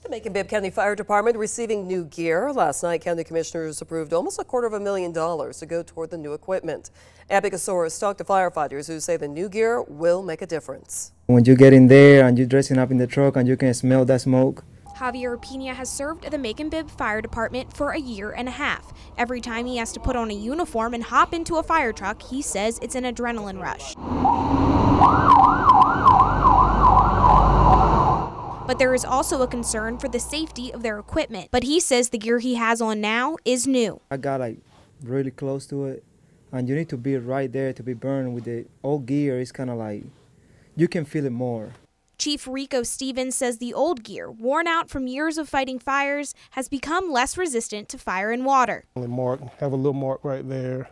The Macon-Bibb County Fire Department receiving new gear. Last night, county commissioners approved almost $250,000 to go toward the new equipment. Abby Casoris talked to firefighters who say the new gear will make a difference. When you get in there and you're dressing up in the truck and you can smell that smoke. Javier Pena has served at the Macon-Bibb Fire Department for a year and a half. Every time he has to put on a uniform and hop into a fire truck, he says it's an adrenaline rush. But there is also a concern for the safety of their equipment. But he says the gear he has on now is new. I got really close to it, and you need to be right there to be burned. With the old gear, it's kind of like you can feel it more. Chief Rico Stevens says the old gear, worn out from years of fighting fires, has become less resistant to fire and water. Have a little mark right there.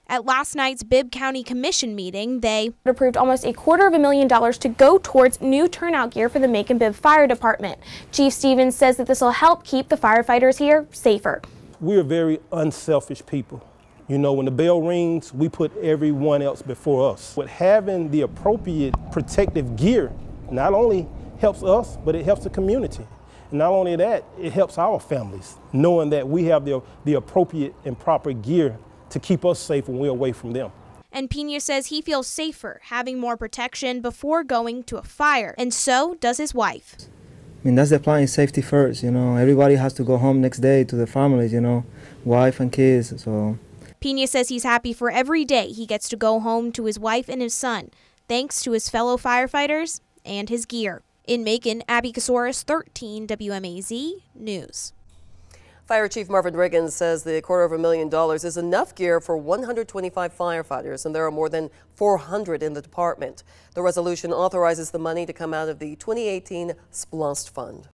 At last night's Bibb County Commission meeting, they approved almost $250,000 to go towards new turnout gear for the Macon-Bibb Fire Department. Chief Stevens says that this will help keep the firefighters here safer. We are very unselfish people. You know, when the bell rings, we put everyone else before us. But having the appropriate protective gear not only helps us, but it helps the community. And not only that, it helps our families, knowing that we have the appropriate and proper gear to keep us safe when we're away from them. And Pena says he feels safer having more protection before going to a fire, and so does his wife. I mean, that's the plan, is safety first, you know. Everybody has to go home next day to their families, you know, wife and kids, so. Pena says he's happy for every day he gets to go home to his wife and his son, thanks to his fellow firefighters and his gear. In Macon, Abby Casoris, 13 WMAZ News. Fire Chief Marvin Riggins says the $250,000 is enough gear for 125 firefighters, and there are more than 400 in the department. The resolution authorizes the money to come out of the 2018 SPLOST Fund.